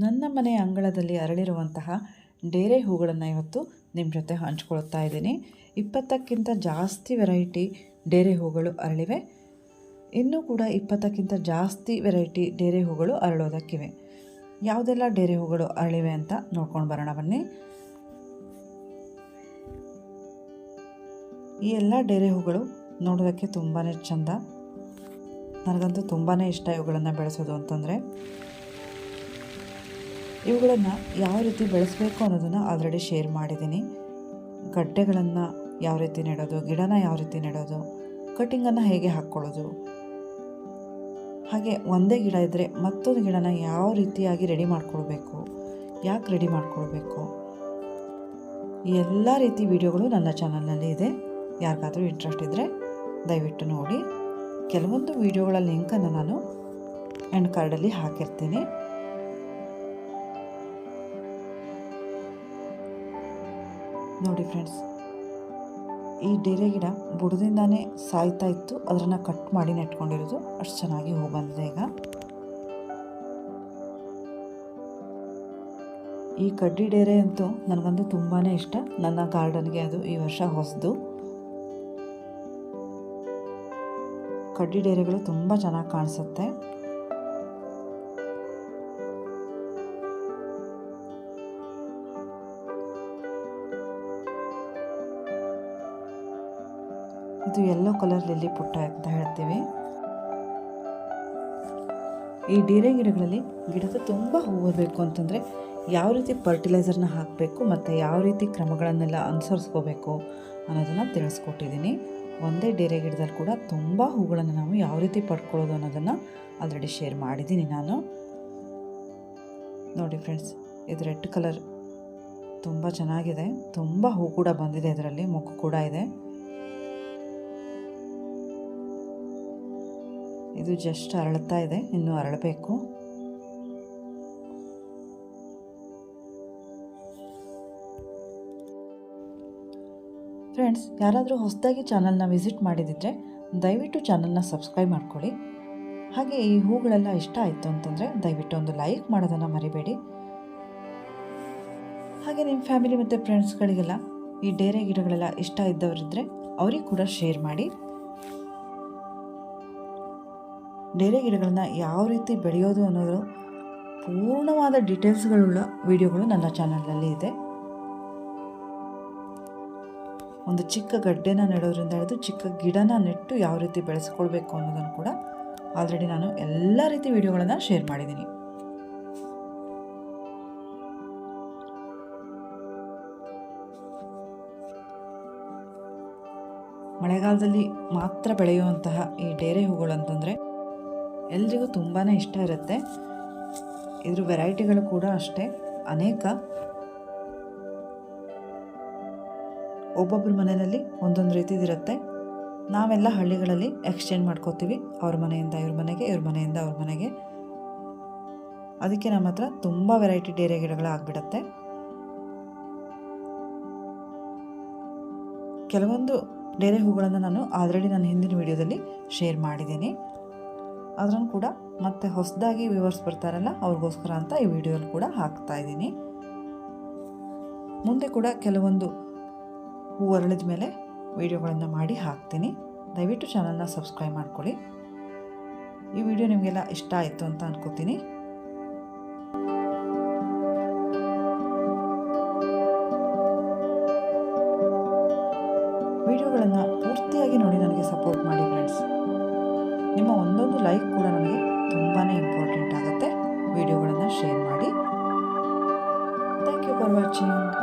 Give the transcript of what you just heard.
ನನ್ನ ಮನೆ ಅಂಗಳದಲ್ಲಿ ಅರಳಿರುವಂತಹ ಡೇರೆ ಹೂಗಳನ್ನು ಇವತ್ತು ನಿಮ್ಮ ಜೊತೆ ಹಂಚ್ಕೊಳ್ತಾ ಇದ್ದೀನಿ. 20ಕ್ಕಿಂತ ಜಾಸ್ತಿ ವೆರೈಟಿ ಡೇರೆ ಹೂಗಳು ಅರಳಿವೆ. ಇನ್ನೂ ಕೂಡ 20ಕ್ಕಿಂತ ಜಾಸ್ತಿ ವೆರೈಟಿ ಡೇರೆ ಹೂಗಳು ಅರಳೋದಕ್ಕಿವೆ. ಯಾವುದೆಲ್ಲ ಡೇರೆ ಹೂಗಳು ಅರಳಿವೆ ಅಂತ ನೋಡ್ಕೊಂಡು ಬರೋಣ ಬನ್ನಿ. ಈ ಎಲ್ಲ ಡೇರೆ ಹೂಗಳು ನೋಡೋದಕ್ಕೆ ತುಂಬಾ ಚೆಂದ. ನನಗಂತೂ ತುಂಬಾ ಇಷ್ಟ ಇವುಗಳನ್ನು ಬೆಳೆಸೋದು ಅಂತಂದರೆ. ಇವುಗಳನ್ನು ಯಾವ ರೀತಿ ಬೆಳೆಸಬೇಕು ಅನ್ನೋದನ್ನು ಆಲ್ರೆಡಿ ಶೇರ್ ಮಾಡಿದ್ದೀನಿ. ಗಡ್ಡೆಗಳನ್ನು ಯಾವ ರೀತಿ ನೆಡೋದು, ಗಿಡನ ಯಾವ ರೀತಿ ನೆಡೋದು, ಕಟಿಂಗನ್ನು ಹೇಗೆ ಹಾಕ್ಕೊಳ್ಳೋದು, ಹಾಗೆ ಒಂದೇ ಗಿಡ ಇದ್ದರೆ ಮತ್ತೊಂದು ಗಿಡನ ಯಾವ ರೀತಿಯಾಗಿ ರೆಡಿ ಮಾಡ್ಕೊಳ್ಬೇಕು, ಯಾಕೆ ರೆಡಿ ಮಾಡ್ಕೊಳ್ಬೇಕು, ಈ ಎಲ್ಲ ರೀತಿ ವಿಡಿಯೋಗಳು ನನ್ನ ಚಾನಲ್ನಲ್ಲಿ ಇದೆ. ಯಾರಿಗಾದರೂ ಇಂಟ್ರೆಸ್ಟ್ ಇದ್ದರೆ ದಯವಿಟ್ಟು ನೋಡಿ. ಕೆಲವೊಂದು ವಿಡಿಯೋಗಳ ಲಿಂಕನ್ನು ನಾನು ಎಂಡ್ ಕಾರ್ಡಲ್ಲಿ ಹಾಕಿರ್ತೀನಿ. ನೋಡಿ ಫ್ರೆಂಡ್ಸ್, ಈ ಡೇರೆ ಗಿಡ ಬುಡದಿಂದಾನೇ ಸಾಯ್ತಾ ಇತ್ತು. ಅದನ್ನು ಕಟ್ ಮಾಡಿ ನೆಟ್ಕೊಂಡಿರೋದು. ಅಷ್ಟು ಚೆನ್ನಾಗಿ ಹೂ ಬಂದಿದೆ. ಈಗ ಈ ಕಡ್ಡಿ ಡೇರೆ ಅಂತೂ ನನಗಂತೂ ತುಂಬಾ ಇಷ್ಟ. ನನ್ನ ಗಾರ್ಡನ್ಗೆ ಅದು ಈ ವರ್ಷ ಹೊಸದು. ಕಡ್ಡಿ ಡೇರೆಗಳು ತುಂಬ ಚೆನ್ನಾಗಿ ಕಾಣಿಸುತ್ತೆ. ಇದು ಯೆಲ್ಲೋ ಕಲರ್ ಲಿಲ್ಲಿ ಪುಟ್ಟ ಅಂತ ಹೇಳ್ತೀವಿ. ಈ ಡೇರೆ ಗಿಡಗಳಲ್ಲಿ ಗಿಡದ ತುಂಬ ಹೂವು ಬೇಕು ಅಂತಂದರೆ ಯಾವ ರೀತಿ ಫರ್ಟಿಲೈಸರ್ನ ಹಾಕಬೇಕು ಮತ್ತು ಯಾವ ರೀತಿ ಕ್ರಮಗಳನ್ನೆಲ್ಲ ಅನುಸರಿಸ್ಕೋಬೇಕು ಅನ್ನೋದನ್ನು ತಿಳಿಸ್ಕೊಟ್ಟಿದ್ದೀನಿ. ಒಂದೇ ಡೇರೆ ಗಿಡದಲ್ಲಿ ಕೂಡ ತುಂಬ ಹೂಗಳನ್ನು ನಾವು ಯಾವ ರೀತಿ ಪಡ್ಕೊಳ್ಳೋದು ಅನ್ನೋದನ್ನು ಆಲ್ರೆಡಿ ಶೇರ್ ಮಾಡಿದ್ದೀನಿ ನಾನು. ನೋಡಿ ಫ್ರೆಂಡ್ಸ್, ಇದು ರೆಡ್ ಕಲರ್ ತುಂಬ ಚೆನ್ನಾಗಿದೆ. ತುಂಬ ಹೂ ಕೂಡ ಬಂದಿದೆ. ಇದರಲ್ಲಿ ಮೊಗ್ಗು ಕೂಡ ಇದೆ. ಇದು ಜಸ್ಟ್ ಅರಳ್ತಾ ಇದೆ, ಇನ್ನೂ ಅರಳಬೇಕು. ಫ್ರೆಂಡ್ಸ್, ಯಾರಾದರೂ ಹೊಸದಾಗಿ ಚಾನಲ್ನ ವಿಸಿಟ್ ಮಾಡಿದಿದ್ರೆ ದಯವಿಟ್ಟು ಚಾನಲ್ನ ಸಬ್ಸ್ಕ್ರೈಬ್ ಮಾಡ್ಕೊಳ್ಳಿ. ಹಾಗೆ ಈ ಹೂಗಳೆಲ್ಲ ಇಷ್ಟ ಆಯಿತು ಅಂತಂದರೆ ದಯವಿಟ್ಟು ಒಂದು ಲೈಕ್ ಮಾಡೋದನ್ನು ಮರಿಬೇಡಿ. ಹಾಗೆ ನಿಮ್ಮ ಫ್ಯಾಮಿಲಿ ಮತ್ತು ಫ್ರೆಂಡ್ಸ್ಗಳಿಗೆಲ್ಲ ಈ ಡೇರೆ ಗಿಡಗಳೆಲ್ಲ ಇಷ್ಟ ಇದ್ದವರಿದ್ದರೆ ಅವ್ರಿಗೆ ಕೂಡ ಶೇರ್ ಮಾಡಿ. ಡೇರೆ ಗಿಡಗಳನ್ನ ಯಾವ ರೀತಿ ಬೆಳೆಯೋದು ಅನ್ನೋದು ಪೂರ್ಣವಾದ ಡೀಟೇಲ್ಸ್ಗಳುಳ್ಳ ವಿಡಿಯೋಗಳು ನನ್ನ ಚಾನಲ್ನಲ್ಲಿ ಇದೆ. ಒಂದು ಚಿಕ್ಕ ಗಡ್ಡೆನ ನೆಡೋದ್ರಿಂದ ಹಿಡಿದು ಚಿಕ್ಕ ಗಿಡನ ನೆಟ್ಟು ಯಾವ ರೀತಿ ಬೆಳೆಸ್ಕೊಳ್ಬೇಕು ಅನ್ನೋದನ್ನು ಕೂಡ ಆಲ್ರೆಡಿ ನಾನು ಎಲ್ಲ ರೀತಿ ವಿಡಿಯೋಗಳನ್ನು ಶೇರ್ ಮಾಡಿದ್ದೀನಿ. ಮಳೆಗಾಲದಲ್ಲಿ ಮಾತ್ರ ಬೆಳೆಯುವಂತಹ ಈ ಡೇರೆ ಹೂಗಳು ಅಂತಂದರೆ ಎಲ್ರಿಗೂ ತುಂಬಾ ಇಷ್ಟ ಇರುತ್ತೆ. ಇದ್ರ ವೆರೈಟಿಗಳು ಕೂಡ ಅಷ್ಟೇ ಅನೇಕ. ಒಬ್ಬೊಬ್ಬರ ಮನೆಯಲ್ಲಿ ಒಂದೊಂದು ರೀತಿದಿರುತ್ತೆ. ನಾವೆಲ್ಲ ಹಳ್ಳಿಗಳಲ್ಲಿ ಎಕ್ಸ್ಚೇಂಜ್ ಮಾಡ್ಕೋತೀವಿ, ಅವ್ರ ಮನೆಯಿಂದ ಇವ್ರ ಮನೆಗೆ, ಇವ್ರ ಮನೆಯಿಂದ ಅವ್ರ ಮನೆಗೆ. ಅದಕ್ಕೆ ನಮ್ಮ ಹತ್ರ ತುಂಬ ವೆರೈಟಿ ಡೇರೆ ಗಿಡಗಳಾಗ್ಬಿಡತ್ತೆ. ಕೆಲವೊಂದು ಡೇರೆ ಹೂಗಳನ್ನು ನಾನು ಆಲ್ರೆಡಿ ನನ್ನ ಹಿಂದಿನ ವಿಡಿಯೋದಲ್ಲಿ ಶೇರ್ ಮಾಡಿದ್ದೀನಿ. ಅದನ್ನು ಕೂಡ ಮತ್ತೆ ಹೊಸದಾಗಿ ವ್ಯೂವರ್ಸ್ ಬರ್ತಾರಲ್ಲ ಅವ್ರಿಗೋಸ್ಕರ ಅಂತ ಈ ವಿಡಿಯೋಲ್ಲಿ ಕೂಡ ಹಾಕ್ತಾ ಇದ್ದೀನಿ. ಮುಂದೆ ಕೂಡ ಕೆಲವೊಂದು ಹೂ ಅರಳಿದ ಮೇಲೆ ವಿಡಿಯೋಗಳನ್ನು ಮಾಡಿ ಹಾಕ್ತೀನಿ. ದಯವಿಟ್ಟು ಚಾನಲ್ನ ಸಬ್ಸ್ಕ್ರೈಬ್ ಮಾಡ್ಕೊಳ್ಳಿ. ಈ ವಿಡಿಯೋ ನಿಮಗೆಲ್ಲ ಇಷ್ಟ ಆಯಿತು ಅಂತ ಅನ್ಕೋತೀನಿ. ವಿಡಿಯೋಗಳನ್ನು ಪೂರ್ತಿಯಾಗಿ ನೋಡಿ ನನಗೆ ಸಪೋರ್ಟ್ ಮಾಡಿ ಫ್ರೆಂಡ್ಸ್. ನಿಮ್ಮ ಒಂದೊಂದು ಲೈಕ್ ಕೂಡ ನನಗೆ ತುಂಬಾ ಇಂಪಾರ್ಟೆಂಟ್ ಆಗುತ್ತೆ. ವಿಡಿಯೋಗಳನ್ನು ಶೇರ್ ಮಾಡಿ. Thank you for watching.